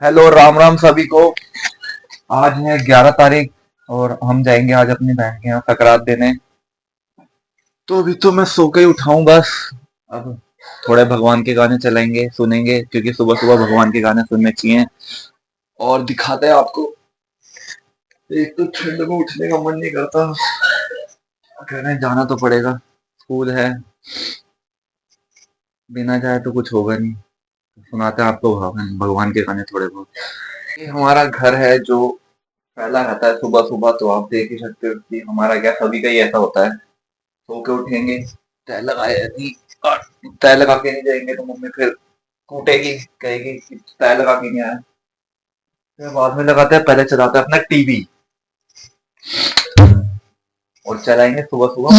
Hello, Ram Ram सभी को। आज है 11 तारीख और हम जाएंगे आज अपनी बहन के यहाँ सकरात देने। तो अभी तो मैं सो के ही उठा हूँ बस। अब थोड़े भगवान के गाने चलाएंगे, सुनेंगे, क्योंकि सुबह सुबह भगवान के गाने सुनने चाहिए। और दिखाते हैं आपको। एक तो ठंड में उठने का मन नहीं करता, कह रहे हैं जाना तो पड़ेगा, स्कूल है, बिना जाए तो कुछ होगा नहीं। सुनाते हैं आपको भगवान भगवान के गाने थोड़े बहुत। ये हमारा घर है जो फैला रहता है सुबह सुबह, तो आप देख ही सकते हो कि हमारा क्या सभी का ही ऐसा होता है। सो के उठेंगे, तय लगाए नहीं, और तय लगा के नहीं जाएंगे तो मम्मी फिर कूटेगी, कहेगी कि तय लगा के नहीं आया। फिर बाद में लगाते हैं, पहले चलाते हैं अपना टीवी और चलाएंगे सुबह सुबह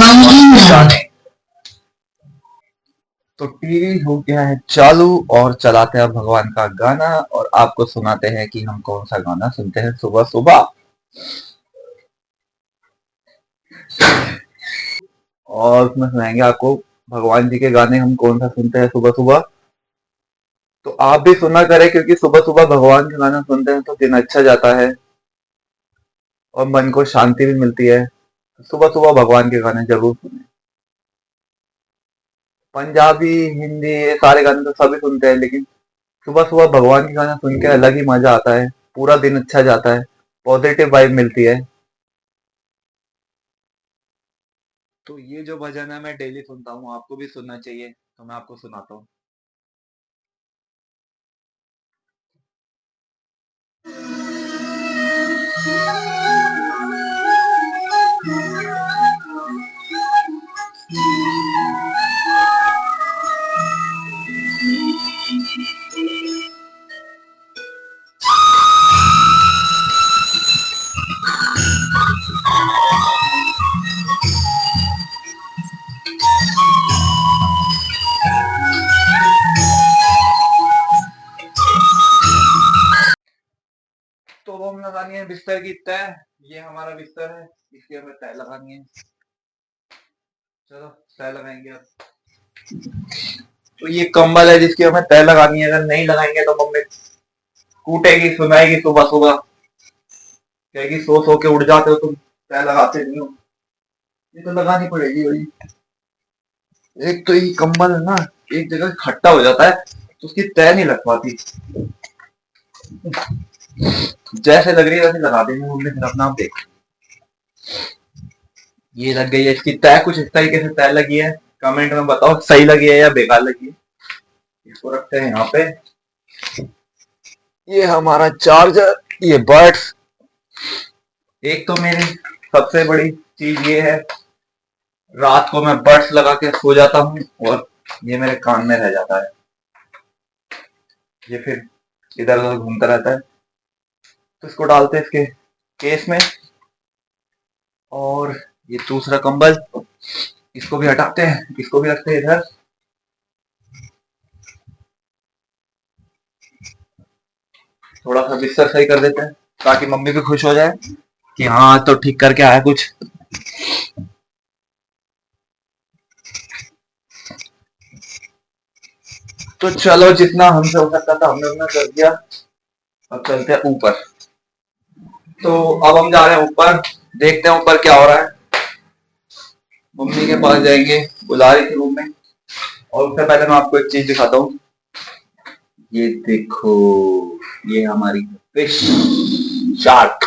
गाने। तो टीवी हो गया है चालू और चलाते हैं भगवान का गाना, और आपको सुनाते हैं कि हम कौन सा गाना सुनते हैं सुबह सुबह। और उसमें सुनाएंगे आपको भगवान जी के गाने हम कौन सा सुनते हैं सुबह सुबह। तो आप भी सुना करें, क्योंकि सुबह सुबह भगवान का गाना सुनते हैं तो दिन अच्छा जाता है और मन को शांति भी मिलती है। सुबह सुबह भगवान के गाने जरूर सुने। पंजाबी, हिंदी, ये सारे गाने तो सभी सुनते हैं, लेकिन सुबह सुबह भगवान के गाना सुन के अलग ही मजा आता है। पूरा दिन अच्छा जाता है, पॉजिटिव वाइब मिलती है। तो ये जो भजन है मैं डेली सुनता हूँ, आपको भी सुनना चाहिए, तो मैं आपको सुनाता हूँ। तो वो हम लगानी है बिस्तर की तय। ये हमारा बिस्तर है, इसकी हमें तय लगानी है। चलो तय लगाएंगे अब। तो ये कंबल है जिसकी हमें तय लगानी है, अगर नहीं लगाएंगे तो मम्मी कूटेगी, सुनाएगी सुबह सुबह, कहेगी सो सो के उड़ जाते हो तुम, तय लगाते नहीं हो। ये तो लगानी पड़ेगी भाई। एक तो ये कंबल है ना, एक जगह खट्टा हो जाता है तो उसकी तय नहीं लग पाती। जैसे लग रही है वैसे लगा देंगे मम्मी, फिर अपना आप देख। ये लग गई है, इसकी तय कुछ इस तरीके से तय लगी है। कमेंट में बताओ सही लगी है या बेकार लगी है। इसको रखते हैं यहाँ पे। ये हमारा चार्जर, ये बर्ड्स। एक तो मेरी सबसे बड़ी चीज ये है, रात को मैं बर्ड्स लगा के सो जाता हूँ और ये मेरे कान में रह जाता है, ये फिर इधर उधर घूमता रहता है। तो इसको डालते हैं इसके केस में। और ये दूसरा कंबल, इसको भी हटाते हैं, इसको भी रखते हैं इधर। थोड़ा सा बिस्तर सही कर देते हैं ताकि मम्मी भी खुश हो जाए कि हाँ तो ठीक करके आया कुछ। तो चलो, जितना हमसे हो सकता था हमने उतना कर दिया। अब चलते हैं ऊपर। तो अब हम जा रहे हैं ऊपर, देखते हैं ऊपर क्या हो रहा है। मम्मी के पास जाएंगे, बुला रही थी मम्मी। और उससे पहले मैं आपको एक चीज दिखाता हूँ। ये देखो, ये हमारी फिश, शार्क।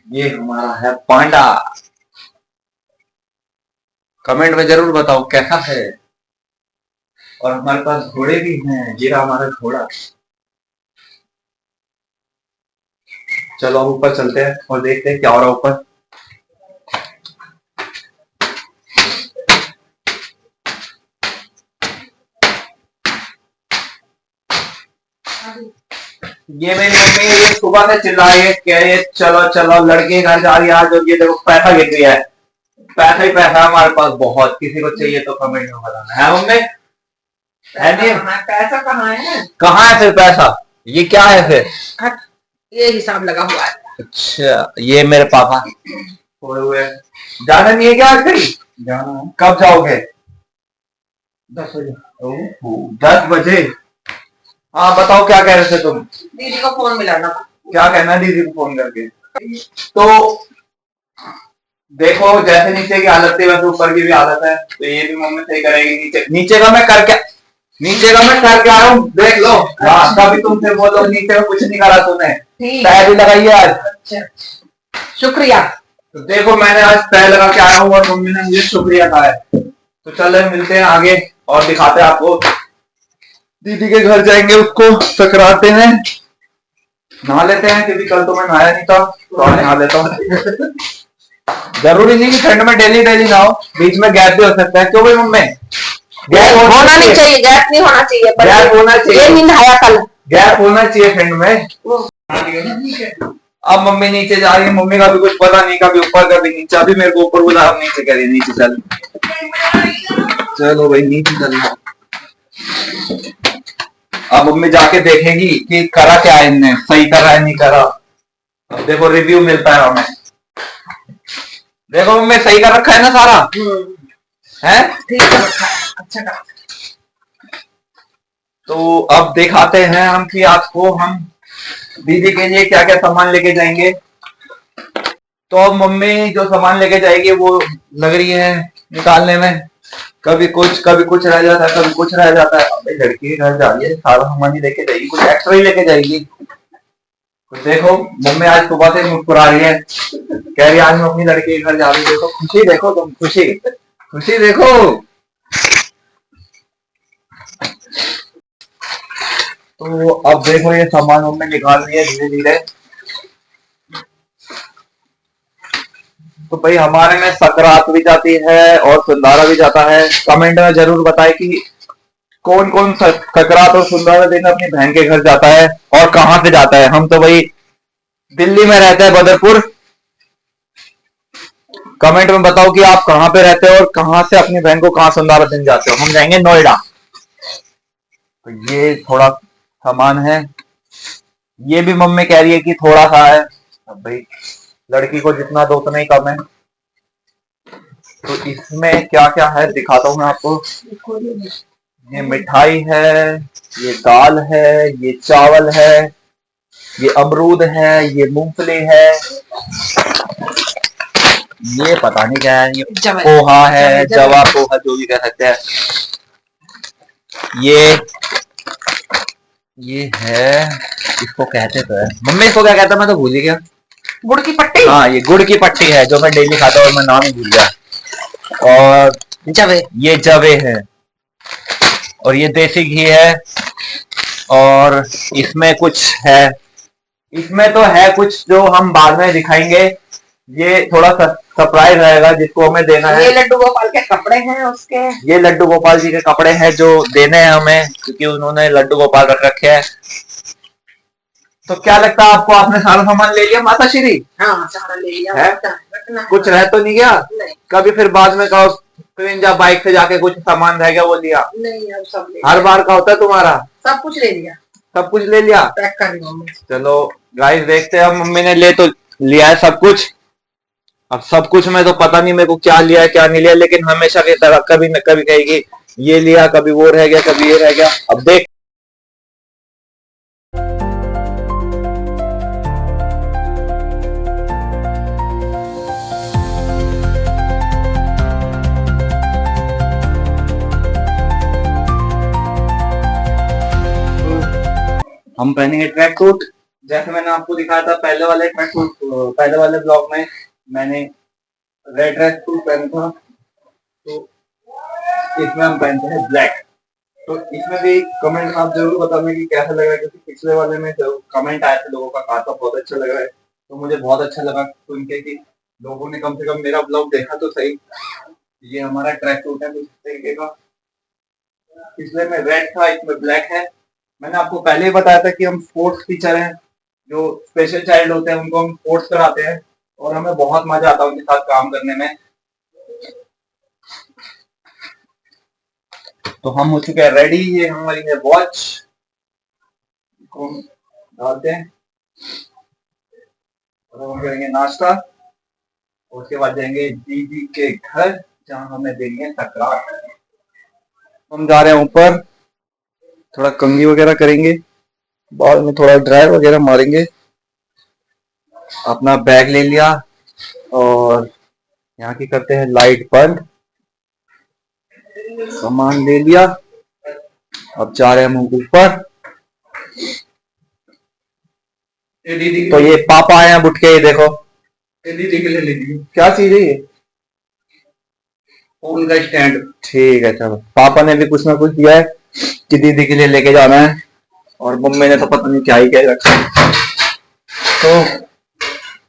ये हमारा है पांडा। कमेंट में जरूर बताओ कैसा है। और हमारे पास घोड़े भी हैं, ये रहा हमारा घोड़ा। चलो अब ऊपर चलते हैं और देखते हैं क्या हो रहा है ऊपर। ये मेरी मम्मी ये सुबह से चिल्ला रही है, कह रही है चलो चलो लड़के घर जा रही है आज, और ये देखो पैसा गिर गया है। पैसा ही पैसा है हमारे पास बहुत, किसी को चाहिए तो कमेंट में बताना है मम्मी। है नहीं, पैसा कहाँ है, कहाँ है फिर पैसा, ये क्या है फिर। ये हिसाब लगा हुआ है। अच्छा, ये मेरे पापा खोए हुए हैं। जाना नहीं है क्या आज कहीं। जाना है, कब जाओगे। 10 बजे? 10 बजे? हाँ बताओ, क्या कह रहे थे तुम? दीदी को फोन मिलाना। क्या कहना है दीदी को फोन करके? तो देखो, जैसे नीचे की हालत थी वैसे ऊपर की भी हालत है, तो ये भी मम्मी सही करेगी। नीचे नीचे का मैं करके आया हूँ, देख लो। रात का भी तुम फिर बोलो नीचे में कुछ नहीं करा तूने, तय भी लगाई है आज। अच्छा, शुक्रिया। तो देखो, मैंने आज तय लगा के आया हूँ और मम्मी ने मुझे शुक्रिया कहा है। तो चलो मिलते हैं आगे और दिखाते हैं आपको। दीदी के घर जाएंगे, उसको टकराते हैं, नहा लेते हैं, क्योंकि कल तो मैं नहाया नहीं था, तो आज नहा लेता हूँ। जरूरी नहीं कि ठंड में डेली डेली नहाओ, बीच में गैप भी हो सकता है। क्यों भाई मम्मी? गैप होना नहीं चाहिए, गैप नहीं होना चाहिए, गैप होना चाहिए। ये नहीं नहाया कल, गैप होना चाहिए ठंड में। अब मम्मी नीचे जा रही है, मम्मी का भी कुछ पता नहीं, कभी ऊपर कभी नीचे। अभी मेरे को ऊपर बुला, अब नीचे करिए, नीचे चल। चलो भाई नीचे चल। अब मम्मी जाके देखेगी कि करा क्या है इनने, सही करा है नहीं करा। अब देखो रिव्यू मिलता है हमें। देखो मम्मी सही कर रखा है ना सारा? है ठीक है, अच्छा करा। तो अब दिखाते हैं हम कि आपको हम दीदी के लिए क्या क्या सामान लेके जाएंगे। तो अब मम्मी जो सामान लेके जाएगी वो लग रही है निकालने में। कभी कुछ रह जाता है, कभी कुछ रह जाता है। अब लड़की के घर जा रही है, सारा सामान ही लेके जाएगी, कुछ एक्स्ट्रा ही लेके जाएगी। तो देखो मम्मी आज सुबह से मुस्कुरा रही है, कह रही है आज मैं अपनी लड़की के घर जा रही हूँ। देखो खुशी, देखो तुम खुशी, खुशी देखो। तो अब देखो ये सामान मम्मी निकाल रही है धीरे धीरे। तो भाई हमारे में सकरात भी जाती है और सुंदारा भी जाता है। कमेंट में जरूर बताएं कि कौन कौन सकरात और सुंदारा दिन अपनी बहन के घर जाता है और कहाँ से जाता है। हम तो भाई दिल्ली में रहते हैं, बदरपुर। कमेंट में बताओ कि आप कहाँ पे रहते हो और कहाँ से अपनी बहन को कहाँ सुंदारा दिन जाते हो। हम जाएंगे नोएडा। तो ये थोड़ा सामान है, ये भी मम्मी कह रही है कि थोड़ा सा है। अब भाई लड़की को जितना दो उतना ही कम है। तो इसमें क्या क्या है दिखाता हूँ मैं आपको। ये मिठाई है, ये दाल है, ये चावल है, ये अमरूद है, ये मूंगफली है, ये पता नहीं क्या है, ये पोहा है, जवा पोहा जो भी कह सकते हैं। ये है, इसको कहते तो है मम्मी, इसको क्या कहता है मैं तो भूल ही गया। गुड़ की पट्टी। हाँ ये गुड़ की पट्टी है जो मैं डेली खाता हूँ और मैं नाम ही भूल गया। और जवे, ये जवे है, और ये देसी घी है। और इसमें कुछ है, इसमें तो है कुछ जो हम बाद में दिखाएंगे। ये थोड़ा सरप्राइज रहेगा जिसको हमें देना है। ये लड्डू गोपाल के कपड़े हैं उसके, ये लड्डू गोपाल जी के कपड़े हैं जो देने हैं हमें, क्योंकि उन्होंने लड्डू गोपाल रख रखे हैं। तो क्या लगता है आपको, आपने सारा सामान ले लिया माता श्री? हाँ सारा ले लिया है? कुछ रह तो नहीं गया? नहीं। कभी फिर बाद में कहो ट्रेन जा बाइक से जाके कुछ सामान रह गया वो लिया? नहीं, अब सब ले हर बार का होता है तुम्हारा? सब कुछ ले लिया, सब कुछ ले लिया, पैक कर लिया मम्मी। चलो गाइस देखते हैं, मम्मी ने ले तो लिया है सब कुछ। अब सब कुछ में तो पता नहीं मेरे को क्या लिया है क्या नहीं लिया, लेकिन हमेशा की तरह कभी न कभी कहेगी ये लिया, कभी वो रह गया, कभी ये रह गया। अब देख हम पहनेंगे ट्रैक सूट, जैसे मैंने आपको दिखाया था पहले वाले ट्रैक सूट, पहले वाले ब्लॉग में मैंने रेड ट्रैक सूट पहना था। तो इसमें हम पहनते हैं ब्लैक। तो इसमें भी कमेंट में आप जरूर बताना कि कैसा लग रहा है, क्योंकि पिछले वाले में जरूर कमेंट आए थे लोगों का, कहा था बहुत अच्छा लग रहा है। तो मुझे बहुत अच्छा लगा सुन के कि लोगों ने कम से कम मेरा ब्लॉग देखा तो सही। ये हमारा ट्रैक सूट है कुछ इस तरीके का, पिछले में रेड था, इसमें ब्लैक है। मैंने आपको पहले ही बताया था कि हम स्पोर्ट्स टीचर हैं, जो स्पेशल चाइल्ड होते हैं उनको हम स्पोर्ट्स कराते हैं और हमें बहुत मजा आता है उनके साथ काम करने में। तो हम हो चुके हैं रेडी, ये हमारी है वॉच को डालते हैं और हम करेंगे नाश्ता, और उसके बाद जाएंगे दीदी के घर जहाँ हमें देंगे सकरात। हम जा रहे हैं ऊपर, थोड़ा कंघी वगैरह करेंगे, बाल में थोड़ा ड्राई वगैरह मारेंगे। अपना बैग ले लिया और यहाँ की करते हैं लाइट बंद, सामान ले लिया। अब जा रहे हैं हम ऊपर। तो ये पापा आए हैं बुट के, ये देखो। दीदी के लिए ले लीजिए। क्या चीज है ये? फोन का स्टैंड। ठीक है, चलो। पापा ने भी कुछ ना कुछ दिया है कि दीदी के लिए लेके जाना है, और मम्मी ने तो पता नहीं क्या ही कह रखा है। तो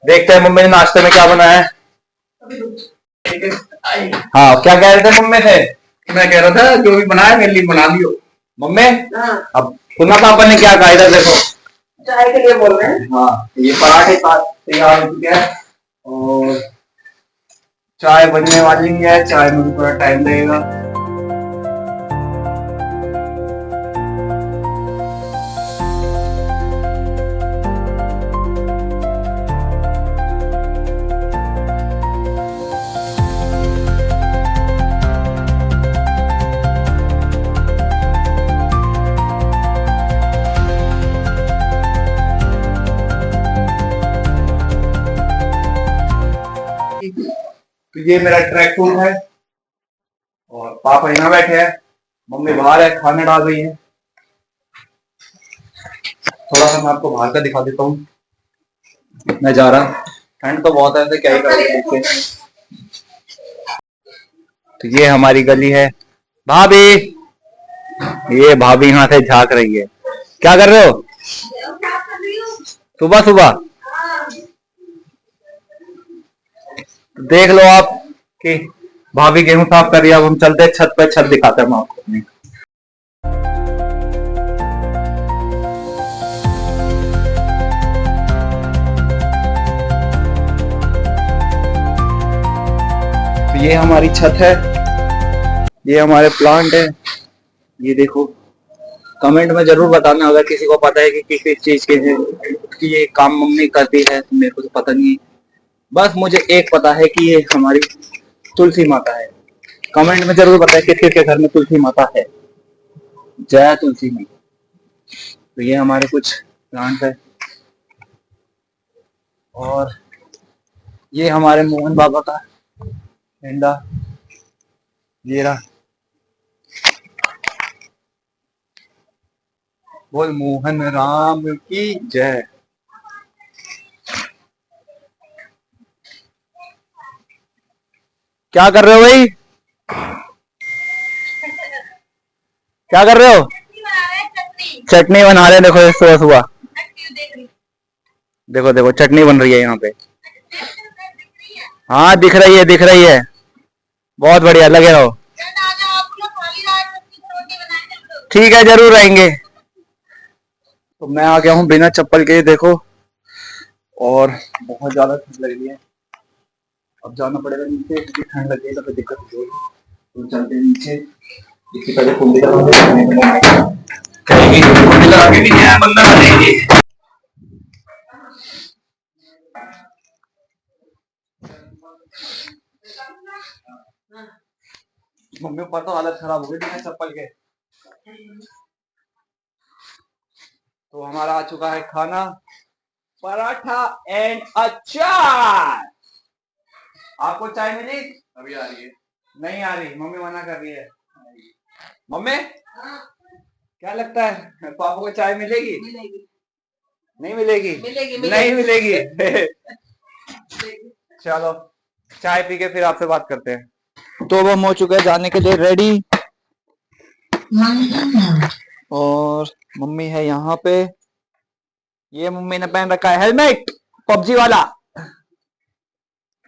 देखते हैं मम्मी ने नाश्ते में क्या बनाया है। हाँ, क्या कह रहे थे मम्मी से? मैं कह रहा था जो भी बनाया मेरे लिए बना लियो। मम्मी अब सुना पापा ने क्या कहा, इधर देखो। चाय के लिए बोल रहे हैं। हाँ, ये पराठे तैयार हो चुके हैं और चाय बनने वाली है। चाय में भी थोड़ा टाइम लगेगा। तो ये मेरा ट्रैक सूट है और पापा यहाँ बैठे हैं, मम्मी बाहर है, खाना डाल रही है। थोड़ा सा मैं आपको बाहर का दिखा देता हूँ। मैं जा रहा, ठंड तो बहुत है, तो क्या ही करेंगे। तो ये हमारी गली है। भाभी, ये भाभी यहाँ से झांक रही है। क्या कर रहे हो सुबह सुबह? देख लो आप कि भाभी गेहूं साफ कर रही है। अब हम चलते हैं छत पे, छत दिखाते हैं हम आपको अपनी। तो ये हमारी छत है, ये हमारे प्लांट है। ये देखो, कमेंट में जरूर बताना अगर किसी को पता है कि किस किस चीज के कि ये काम मम्मी करती है। मेरे को तो पता नहीं है, बस मुझे एक पता है कि ये हमारी तुलसी माता है। कमेंट में जरूर बताएं किस किस के घर में तुलसी माता है। जय तुलसी माता। तो ये हमारे कुछ प्लांट है और ये हमारे मोहन बाबा का झंडा, ये रहा। बोल मोहन राम की जय। क्या कर रहे हो भाई? क्या कर रहे हो? चटनी बना रहे। देखो सुबह सुबह, देखो देखो चटनी बन रही है यहाँ पे। हाँ दिख रही है, दिख रही है। बहुत बढ़िया, लगे रहो। ठीक है, जरूर रहेंगे। तो मैं आ गया हूँ बिना चप्पल के, देखो, और बहुत ज्यादा ठंड लग रही है। अब जाना पड़ेगा नीचे क्योंकि ठंड लग गई तो फिर दिक्कत हो जाएगी। तो चलते हैं नीचे। इससे पहले कुंडी लगा कुंडी लगा के नहीं आया बंदा देंगे। मम्मी ऊपर तो हालत खराब हो गई बिना चप्पल के। तो हमारा आ चुका है खाना, पराठा एंड अचार। आपको चाय मिली? अभी आ रही है। नहीं आ रही, मम्मी मना कर रही है। मम्मी क्या लगता है पापा को चाय मिलेगी? मिलेगी। नहीं मिलेगी? मिलेगी, नहीं मिलेगी। चलो चाय पी के फिर आपसे बात करते हैं। तो अब हम हो चुके हैं जाने के लिए रेडी, और मम्मी है यहाँ पे। ये मम्मी ने पहन रखा है हेलमेट, पबजी वाला।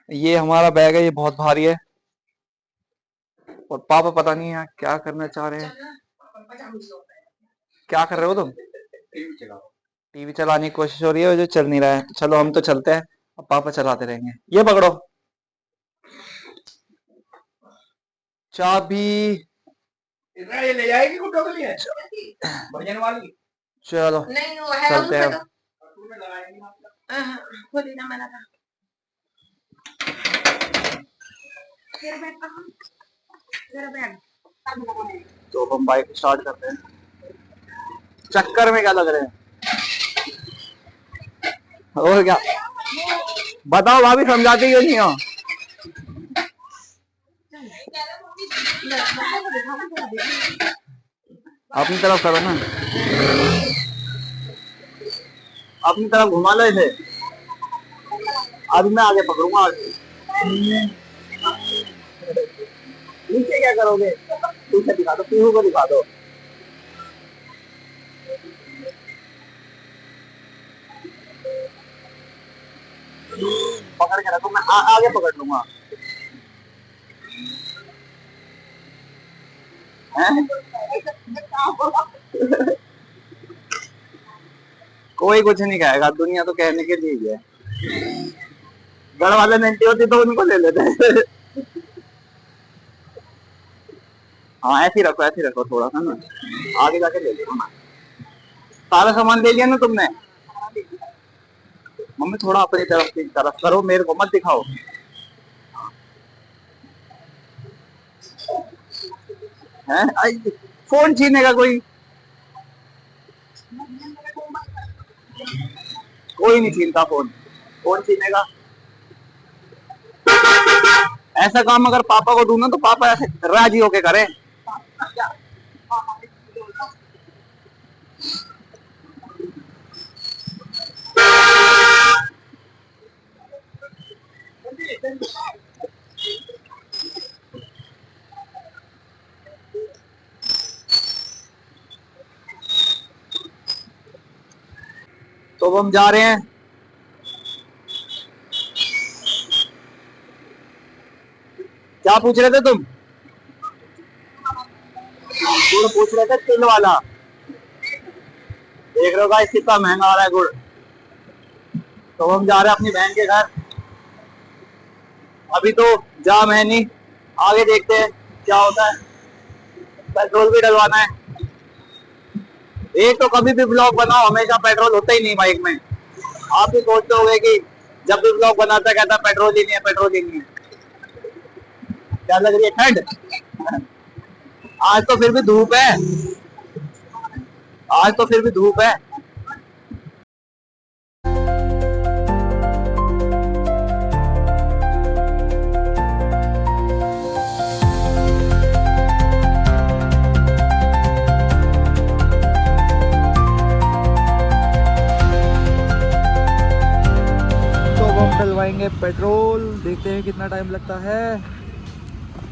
ये हमारा बैग है, ये बहुत भारी है, और पापा पता नहीं यहाँ क्या करना चाह रहे हैं। क्या कर रहे हो तुम? टीवी चलाने की कोशिश हो रही है, जो चल नहीं रहा है। चलो हम तो चलते हैं, अब पापा चलाते रहेंगे। ये पकड़ो चाबी। इतना ये ले जाएगी गुड्डो के लिए भजन वाली। चलो नहीं वो है चलते हैं। तो अब हम बाइक स्टार्ट करते हैं। चक्कर में क्या लग रहे हैं और क्या बताओ भाभी, समझाते क्यों नहीं हो? अपनी तरफ करो ना, अपनी तरफ घुमा लो इसे। अभी मैं आगे पकड़ूंगा आगे। नीचे क्या करोगे? पीछे दिखा दो, पीहू को दिखा दो। पकड़ के रखो, मैं आगे पकड़ लूंगा। कोई कुछ नहीं कहेगा, दुनिया तो कहने के लिए ही है। घर वाले मिनटी होती तो उनको ले लेते। हाँ ऐसे ही रखो थोड़ा सा ना, आगे जाके ले लो ना। सारा सामान ले लिया ना तुमने? मम्मी थोड़ा अपनी तरफ की तरफ करो, मेरे को मत दिखाओ। हैं फोन छीनेगा कोई? कोई नहीं छीनता फोन, कौन छीनेगा? ऐसा काम अगर पापा को दूं ना तो पापा ऐसे राजी होके करे। तो अब हम जा रहे हैं। क्या पूछ रहे थे तुम? गुड़ पूछ रहे थे, तिल वाला। देख रहे हो गाइस कितना महंगा आ रहा है गुड़। तो हम जा रहे हैं अपनी बहन के घर। अभी तो जाम है नहीं, आगे देखते हैं क्या होता है। पेट्रोल भी डलवाना है। एक तो कभी भी ब्लॉग बनाओ हमेशा पेट्रोल होता ही नहीं बाइक में। आप भी सोचते होंगे कि जब भी ब्लॉग बनाता है कहता पेट्रोल ही नहीं है, पेट्रोल ही नहीं है। क्या लग रही है ठंड? आज तो फिर भी धूप है, आज तो फिर भी धूप है। डलवाएंगे पेट्रोल, देखते हैं कितना टाइम लगता है।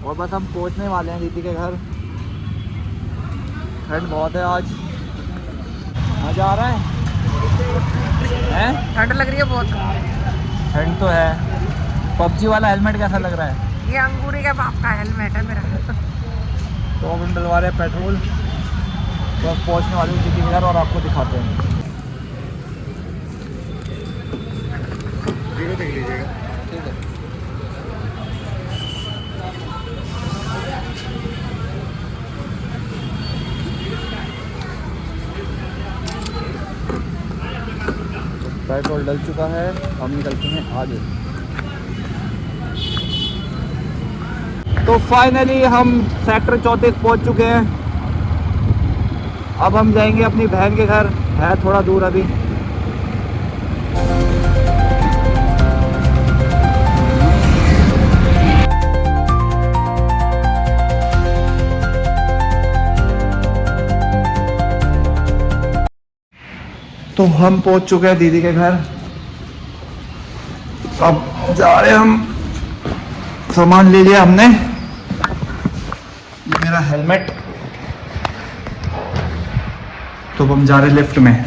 और बस हम पहुंचने वाले हैं दीदी के घर। ठंड बहुत है आज। मजा आ रहा है? ठंड लग रही है बहुत। ठंड तो है। पबजी वाला हेलमेट कैसा लग रहा है? ये अंगूरी के बाप का हेलमेट है मेरा। तो अब हम डलवा रहे हैं पेट्रोल। तो अब पहुंचने वाले हैं दीदी के घर और आपको दिखाते हैं। देख लीजिएगा, ठीक है। पेट्रोल डल चुका है, हम निकलते हैं आगे। तो फाइनली हम सेक्टर 34 पहुंच चुके हैं। अब हम जाएंगे अपनी बहन के घर, है थोड़ा दूर अभी। तो हम पहुंच चुके हैं दीदी के घर। अब जा रहे हैं हम, सामान ले लिया हमने। ये मेरा हेलमेट। तो हम जा रहे हैं लिफ्ट में।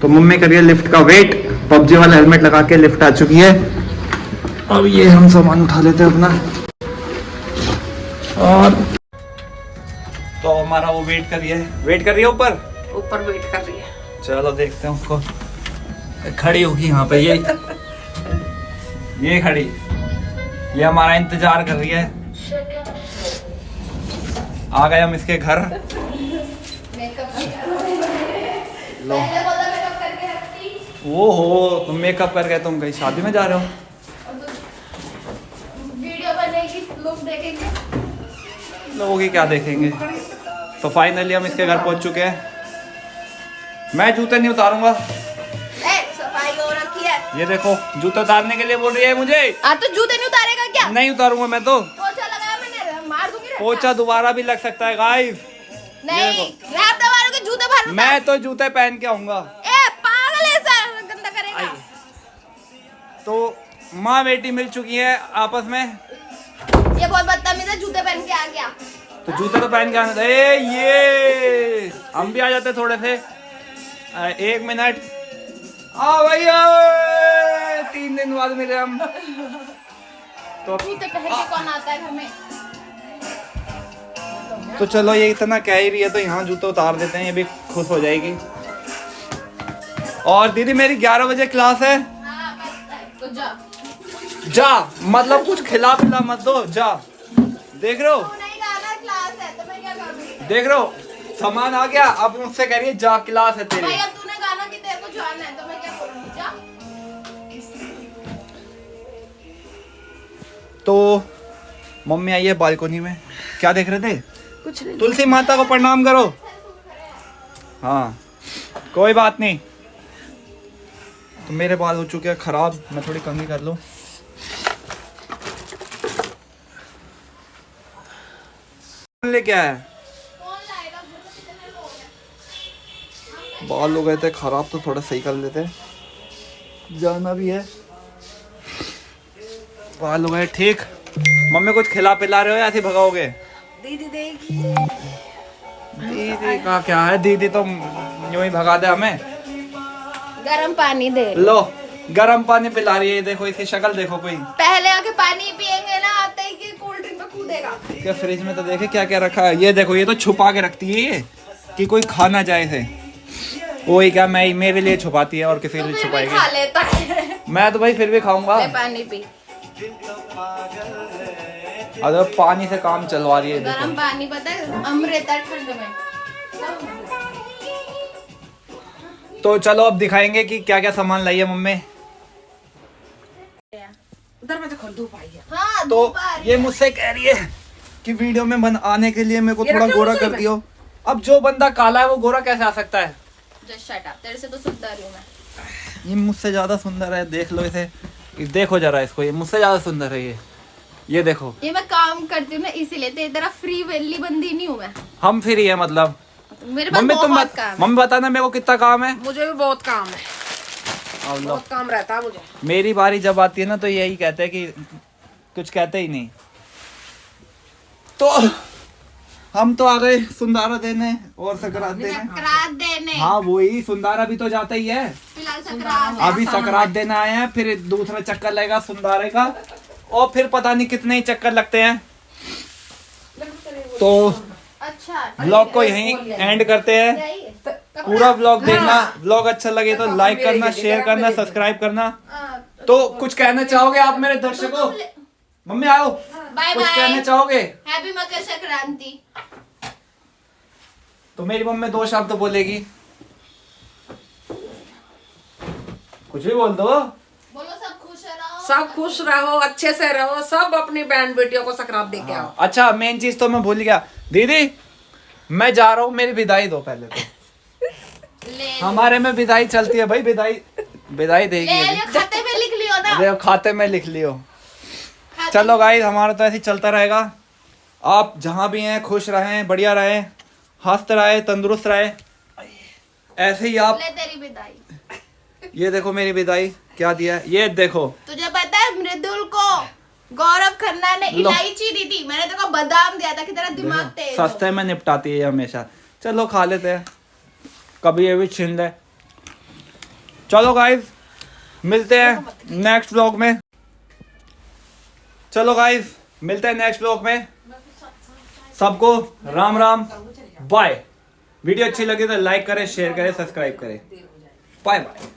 तो मम्मी करिए लिफ्ट का वेट। पबजी वाला हेलमेट लगा के लिफ्ट आ चुकी है। अब ये हम सामान उठा लेते हैं अपना। और तो हमारा वो वेट कर रही है ऊपर वेट कर रही है। चलो देखते हैं उसको। खड़ी होगी यहाँ पे ये खड़ी, ये हमारा इंतजार कर रही है। आ गए हम इसके घर। लो वो हो, तुम मेकअप करके तुम कहीं शादी में जा रहे हो? लोग देखेंगे। लोगों की क्या देखेंगे। तो फाइनली हम इसके घर पहुंच चुके हैं। मैं जूते नहीं उतारूंगा। सफाई हो रखी है। ये देखो जूते उतारने के लिए बोल रही है मुझे। तो जूते नहीं उतारेगा क्या? नहीं उतारूंगा मैं तो। पोछा लगाया मैंने, मार दूंगी रे। पोछा दोबारा भी लग सकता है गाइस। नहीं, रैप दबारोगे जूते बाहर उतार। मैं तो जूते पहन के आऊंगा। ए पागल है सर, गंदा करेगा। तो माँ बेटी मिल चुकी है आपस में। ये बहुत बदतमीज है, जूते पहन के आ गया। तो जूते तो पहन के आने दे। ये हम भी आ जाते थोड़े से। 1 मिनट। भैया 3 दिन बाद मिले हम। तो जूते पहन के कौन आता है घर में? तो चलो ये इतना कह ही रही है तो यहाँ जूते उतार देते हैं, ये भी खुश हो जाएगी। और दीदी मेरी 11 बजे क्लास है। हाँ, तो जा। जा मतलब कुछ खिला पिला मत दो, जा। देख रहे हो, तू नहीं गाना, क्लास है तो मैं क्या करूँ? देख रहे हो सामान आ गया। अब मुझसे कह रही है जा क्लास है तेरी। भाई अब तूने गाना कि तेरे को जाना है तो मैं क्या करूँ? जा। तो मम्मी आई है बालकोनी में। क्या देख रहे थे? कुछ नहीं। तुलसी माता को प्रणाम करो। हाँ कोई बात नहीं। तो मेरे बाल हो चुके हैं खराब, मैं थोड़ी कंघी कर लूं। ले क्या है? कौन लाएगा? कितने लोग हैं? बाल हो गए थे खराब तो थोड़ा सही कर लेते। जाना भी है। बाल हो गए ठीक। मम्मी कुछ खिला पिला रहे हो या ऐसे भगाओगे? दीदी देगी। दीदी का क्या है, दीदी तो यूं ही भगा दे हमें। गरम पानी दे। लो गरम पानी पिला रही है। देखो इसकी शक्ल देखो। कोई पहले आके पानी पियेंगे ना, आते ही कि कोल्ड ड्रिंक पे कूदेगा। क्या फ्रिज में तो देखे क्या क्या रखा है। ये देखो ये तो छुपा के रखती है ये, कि कोई खा ना जाए इसे। वही क्या मैं मेरे लिए छुपाती है और किसी के लिए खा छुपाएगी। लेता है। मैं तो भाई फिर भी खाऊंगा। ले पानी पी। अगर पानी से काम चलवा रही है गरम देखो। पानी पता है अमृत है ठंड में। तो चलो अब दिखाएंगे कि क्या क्या सामान लाई है मम्मी। उधर में देखो धूप आई है। हाँ तो धूप आ रही ये है। मुझसे कह रही है कि वीडियो में आने के लिए मेरे को ये थोड़ा रखे गोरा रसोई कर में? दियो। अब जो बंदा काला है वो गोरा कैसे आ सकता है? Just shut up, तेरे से तो सुंदर हूँ मैं। ये मुझसे ज्यादा सुंदर है, देख लो इसे। देखो जरा इसको, ये मुझसे ज्यादा सुंदर है ये देखो। ये मैं काम करती हूँ ना इसीलिए, तेरी तरह फ्री वेली बंदी नहीं हूँ मैं। हम फिर ही है मतलब। मेरे पास मम्मी तुम बहुत काम है। मम्मी बताना मेरे को कितना काम है। मुझे भी बहुत काम है, अब लो। बहुत काम रहता है मुझे। मेरी बारी जब आती है ना तो यही कहते हैं कि कुछ कहते ही नहीं। तो हम तो आ गए सुंदारा देने और सकरात देने। सकरात देने। हाँ वही सुंदारा भी तो जाता ही है। फिलहाल सकरात है। अभी सकरात देने आए हैं, फिर दूसरा चक्कर लगेगा सुंदारे का और फिर पता नहीं कितने ही चक्कर लगते हैं। तो अच्छा व्लॉग को यहीं एंड करते हैं। यही है। पूरा व्लॉग देखना। व्लॉग अच्छा लगे तो लाइक करना, शेयर करना, सब्सक्राइब करना। तो कुछ कहना चाहोगे आप मेरे दर्शकों? मम्मी आओ, बाय कुछ कहना बाय, चाहोगे? हैप्पी मकर संक्रांति। तो मेरी मम्मी 2 शब्द तो बोलेगी। कुछ भी बोल दो। बोलो सब खुश रहो। सब खुश रहो, अच्छे से रहो, सब अपनी बहन बेटियों को सकरात दे के आओ। अच्छा मेन चीज तो मैं भूल गया। दीदी मैं जा रहा हूँ, मेरी विदाई दो पहले तो। ले हमारे में विदाई चलती है भाई। विदाई देगी ले अभी। लियो, खाते में लिख लियो ना। देखो खाते में लिख लियो। खाते चलो गाइस हमारा तो ऐसे ही चलता रहेगा। आप जहाँ भी हैं खुश रहें, बढ़िया रहें, हंसते रहे, तंदुरुस्त रहे। ऐसे ही आप। ले तेरी विदाई। ये देखो मेरी विदाई क्या दिया है, ये देखो। तुझे पता है मृदुल को गौरव खन्ना ने लो। इलायची दी थी, मैंने तेरे को बादाम दिया था कि तेरा दिमाग तेज हो। सस्ते में निपटाती है ये हमेशा। चलो खा लेते हैं, कभी ये भी छीन ले। चलो गाइस मिलते हैं नेक्स्ट व्लॉग में। चलो गाइस मिलते हैं नेक्स्ट व्लॉग में। सबको राम राम, बाय। वीडियो अच्छी लगी तो लाइक करें, शेयर करें, सब्सक्राइब करें। Bye bye.